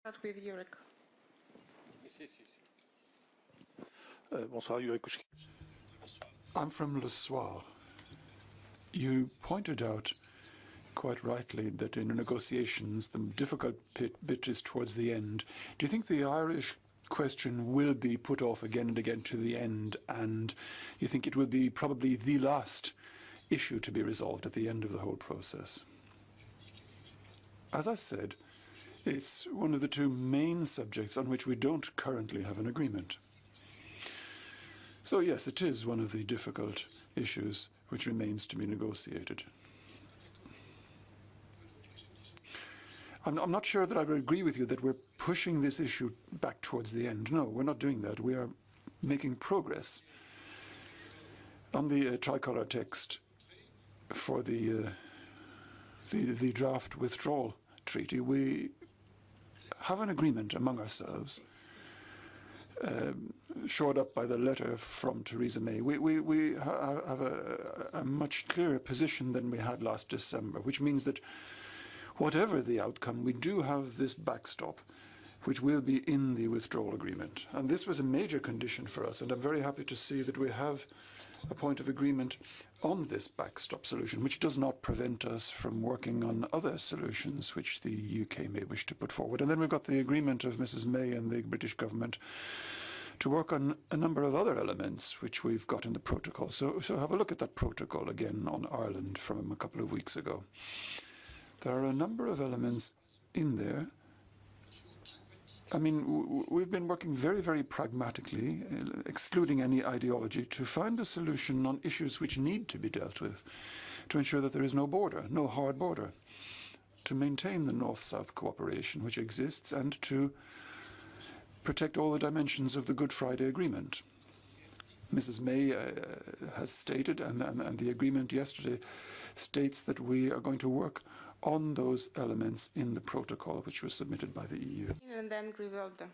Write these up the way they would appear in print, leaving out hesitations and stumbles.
Start with Jurek. Bonsoir, I'm from Le Soir. You pointed out quite rightly that in negotiations the difficult bit is towards the end. Do you think the Irish question will be put off again and again to the end, and you think it will be probably the last issue to be resolved at the end of the whole process? As I said, it's one of the two main subjects on which we don't currently have an agreement. So yes, it is one of the difficult issues which remains to be negotiated. I'm not sure that I would agree with you that we're pushing this issue back towards the end. No, we're not doing that. We are making progress. On the tricolour text for the draft withdrawal treaty, we have an agreement among ourselves, shored up by the letter from Theresa May. We have a much clearer position than we had last December, which means that whatever the outcome, we do have this backstop, which will be in the withdrawal agreement. And this was a major condition for us, and I'm very happy to see that we have a point of agreement on this backstop solution, which does not prevent us from working on other solutions which the UK may wish to put forward. And then we've got the agreement of Mrs. May and the British government to work on a number of other elements which we've got in the protocol. So have a look at that protocol again on Ireland from a couple of weeks ago. There are a number of elements in there. I mean, we've been working very, very pragmatically, excluding any ideology, to find a solution on issues which need to be dealt with, to ensure that there is no border, no hard border, to maintain the North-South cooperation which exists, and to protect all the dimensions of the Good Friday Agreement. Mrs. May has stated, and the agreement yesterday states, that we are going to work on those elements in the protocol which was submitted by the EU. And then Griselda.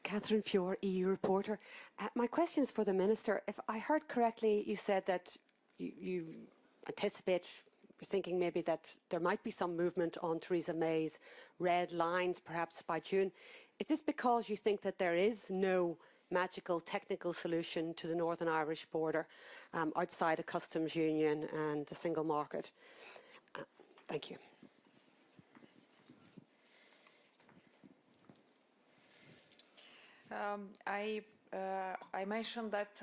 Catherine Fiore, EU reporter. My question is for the Minister. If I heard correctly, you said that you anticipate, you're thinking maybe that there might be some movement on Theresa May's red lines perhaps by June. Is this because you think that there is no magical technical solution to the Northern Irish border outside a customs union and the single market? Thank you. I mentioned that,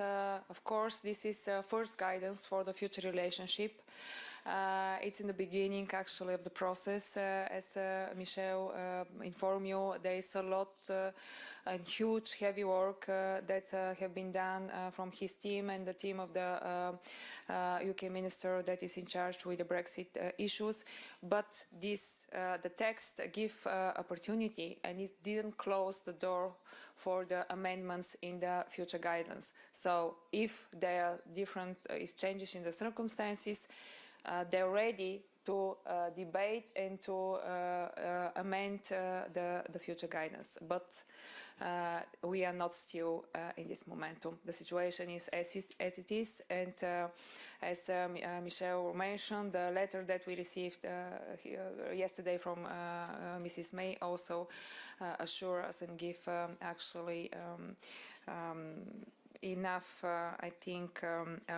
of course, this is first guidance for the future relationship. It's in the beginning, actually, of the process. As Michel informed you, there is a lot and huge, heavy work that have been done from his team and the team of the UK minister that is in charge with the Brexit issues. But this, the text gives opportunity, and it didn't close the door for the amendments in the future guidance. So if there are different changes in the circumstances, they're ready to debate and to amend the future guidance. But we are not still in this momentum. The situation is as it is, and as Michel mentioned, the letter that we received yesterday from Mrs. May also assure us and give actually enough, I think,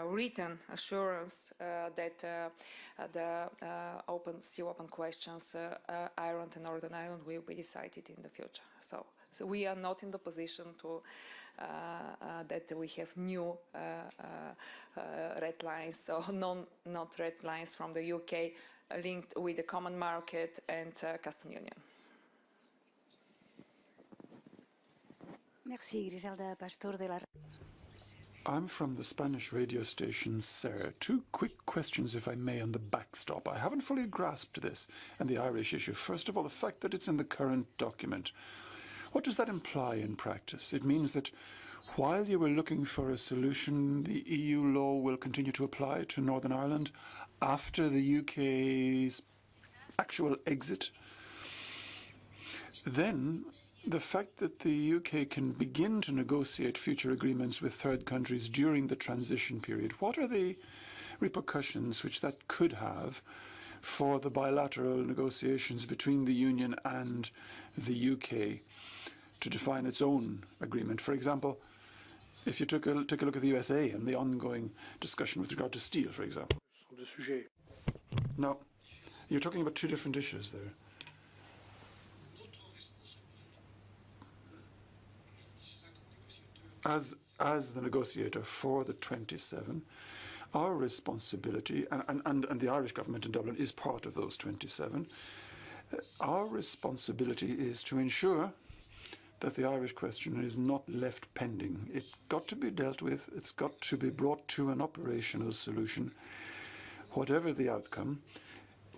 written assurance that the still open questions, Ireland and Northern Ireland, will be decided in the future. So we are not in the position to that we have new red lines, so not red lines from the UK linked with the common market and custom union. Merci, Griselda Pastor de la... I'm from the Spanish radio station SER. Two quick questions, if I may, on the backstop. I haven't fully grasped this and the Irish issue. First of all, the fact that it's in the current document. What does that imply in practice? It means that while you were looking for a solution, the EU law will continue to apply to Northern Ireland after the UK's actual exit. Then, the fact that the UK can begin to negotiate future agreements with third countries during the transition period, what are the repercussions which that could have for the bilateral negotiations between the Union and the UK to define its own agreement. For example, if you take a look at the USA and the ongoing discussion with regard to steel, for example. Now, you're talking about two different issues there. As the negotiator for the 27, our responsibility, and the Irish government in Dublin is part of those 27, our responsibility is to ensure that the Irish question is not left pending. It's got to be dealt with, it's got to be brought to an operational solution, whatever the outcome.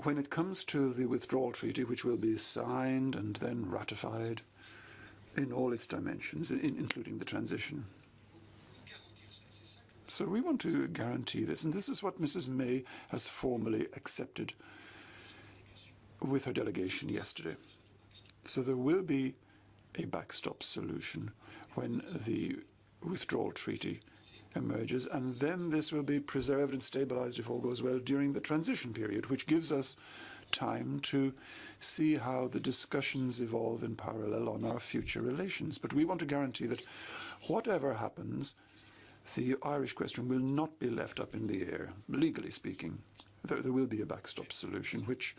When it comes to the withdrawal treaty, which will be signed and then ratified in all its dimensions, including the transition. So we want to guarantee this, and this is what Mrs. May has formally accepted with her delegation yesterday. So there will be a backstop solution when the withdrawal treaty emerges, and then this will be preserved and stabilized, if all goes well, during the transition period, which gives us time to see how the discussions evolve in parallel on our future relations. But we want to guarantee that whatever happens, the Irish question will not be left up in the air, legally speaking. There will be a backstop solution, which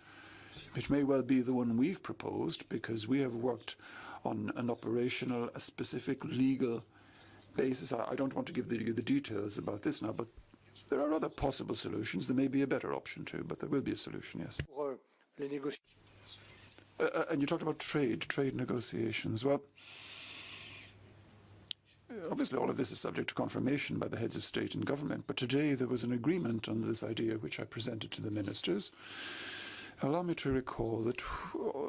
may well be the one we've proposed, because we have worked on an operational, a specific legal basis. I don't want to give the details about this now, but there are other possible solutions. There may be a better option too, but there will be a solution, yes. And you talked about trade negotiations. Well, obviously all of this is subject to confirmation by the heads of state and government, but today there was an agreement on this idea which I presented to the ministers. Allow me to recall that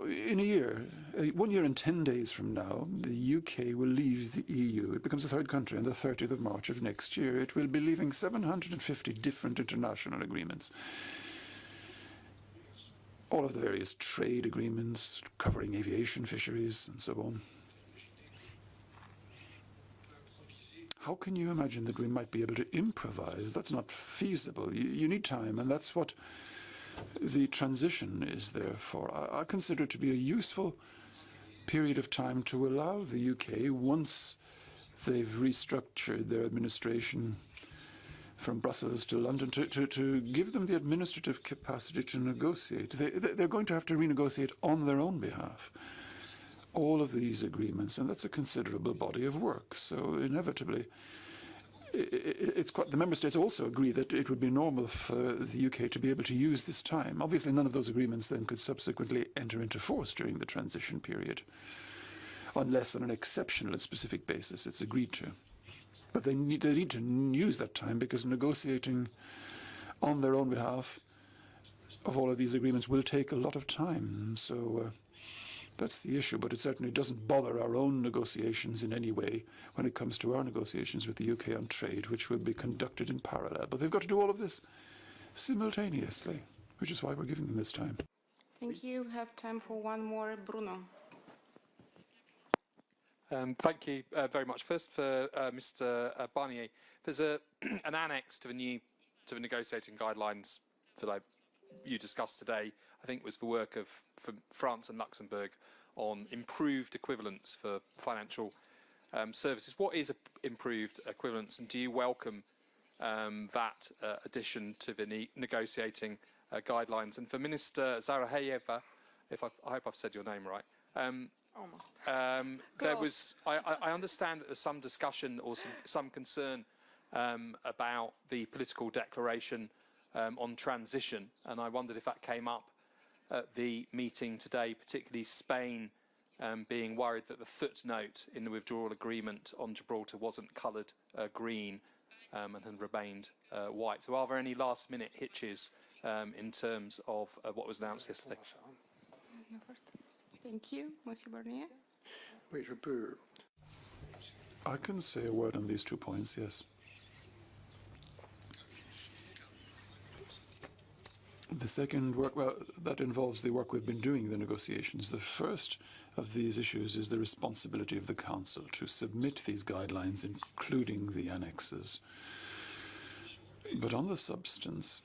in a year, 1 year and 10 days from now, the UK will leave the EU. It becomes a third country on the 30th of March of next year. It will be leaving 750 different international agreements. All of the various trade agreements covering aviation, fisheries, and so on. How can you imagine that we might be able to improvise? That's not feasible. You need time, and that's what the transition is there for. I consider it to be a useful period of time to allow the UK, once they've restructured their administration from Brussels to London, to give them the administrative capacity to negotiate. They're going to have to renegotiate on their own behalf all of these agreements, and that's a considerable body of work. So inevitably, it's quite, the member states also agree that it would be normal for the UK to be able to use this time. Obviously, none of those agreements then could subsequently enter into force during the transition period, unless on an exceptional and specific basis it's agreed to. But they need to use that time, because negotiating on their own behalf of all of these agreements will take a lot of time. So that's the issue, but it certainly doesn't bother our own negotiations in any way when it comes to our negotiations with the UK on trade, which will be conducted in parallel. But they've got to do all of this simultaneously, which is why we're giving them this time. Thank you. We have time for one more. Bruno. Thank you very much. First, for Mr. Barnier, there's an annex to the negotiating guidelines that you discussed today. I think it was the work of France and Luxembourg on improved equivalence for financial services. What is improved equivalence, and do you welcome that addition to the negotiating guidelines? And for Minister Zaraheyeva, I hope I've said your name right. There was, I understand that there's some discussion or some concern about the political declaration on transition, and I wondered if that came up at the meeting today, particularly Spain being worried that the footnote in the withdrawal agreement on Gibraltar wasn't coloured green and had remained white. So are there any last-minute hitches in terms of what was announced yesterday? Thank you. Monsieur Barnier. I can say a word on these 2 points, yes. The second work, well, that involves the work we've been doing in the negotiations. The first of these issues is the responsibility of the Council to submit these guidelines, including the annexes. But on the substance,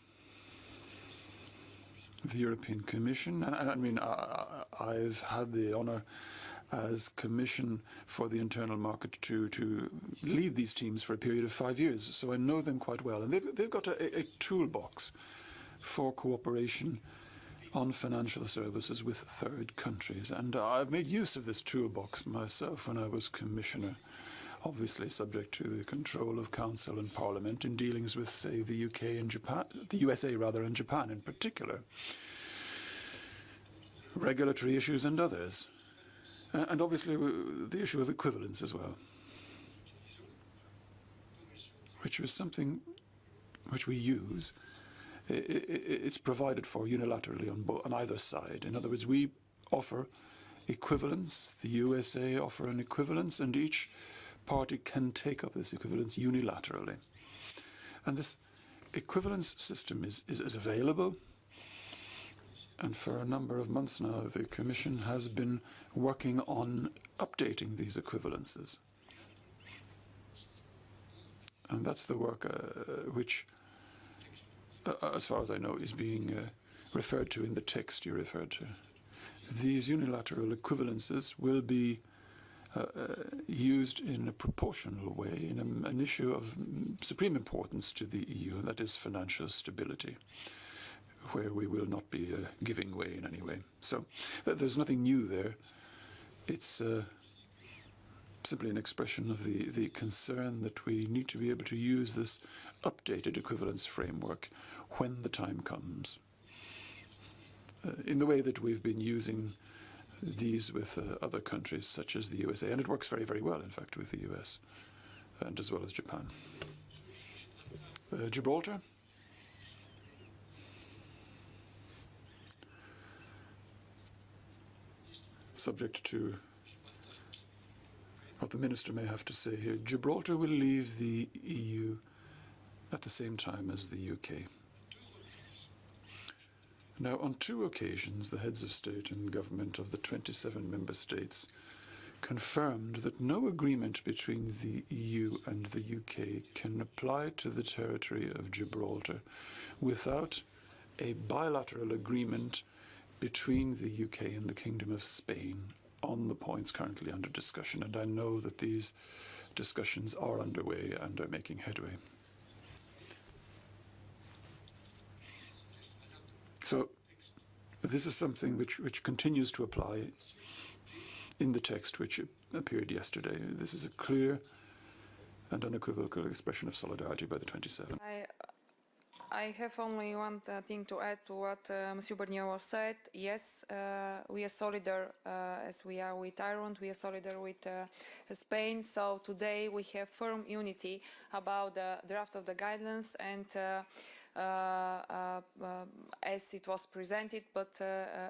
the European Commission, and I mean, I've had the honour as Commission for the Internal Market to lead these teams for a period of 5 years, so I know them quite well. And they've got a toolbox for cooperation on financial services with third countries. And I've made use of this toolbox myself when I was Commissioner, obviously subject to the control of Council and Parliament in dealings with, say, the UK and Japan, the USA rather, and Japan in particular, regulatory issues and others. And obviously the issue of equivalence as well, which was something which we use. It's provided for unilaterally on either side. In other words, we offer equivalence, the USA offer an equivalence, and each party can take up this equivalence unilaterally. And this equivalence system is available. And for a number of months now, the Commission has been working on updating these equivalences. And that's the work which, as far as I know, is being referred to in the text you referred to. These unilateral equivalences will be used in a proportional way in an issue of supreme importance to the EU, and that is financial stability, where we will not be giving way in any way. So there's nothing new there. It's simply an expression of the concern that we need to be able to use this updated equivalence framework when the time comes, in the way that we've been using these with other countries such as the USA. And it works very, very well, in fact, with the US and as well as Japan. Gibraltar? Subject to what the Minister may have to say here. Gibraltar will leave the EU at the same time as the UK. Now, on 2 occasions, the heads of state and government of the 27 member states confirmed that no agreement between the EU and the UK can apply to the territory of Gibraltar without a bilateral agreement between the UK and the Kingdom of Spain on the points currently under discussion. And I know that these discussions are underway and are making headway. So this is something which continues to apply in the text which appeared yesterday. This is a clear and unequivocal expression of solidarity by the 27. I have only one thing to add to what Monsieur Barnier was said. Yes, we are solidar as we are with Ireland, we are solidar with Spain. So today we have firm unity about the draft of the guidelines and as it was presented, but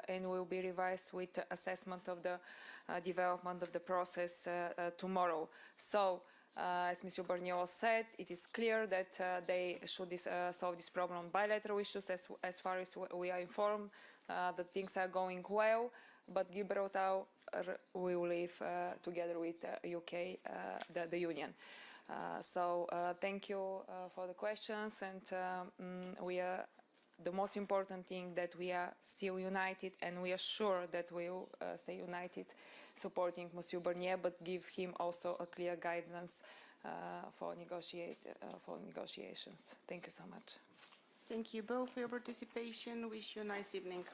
and will be revised with assessment of the development of the process tomorrow. So. As Mr. Barnier said, it is clear that they should solve this problem on bilateral issues. As far as we are informed, that things are going well, but Gibraltar will live together with UK, the Union. So thank you for the questions, and we are. The most important thing that we are still united, and we are sure that we will stay united, supporting Monsieur Barnier, but give him also a clear guidance for negotiations. Thank you so much. Thank you both for your participation. Wish you a nice evening.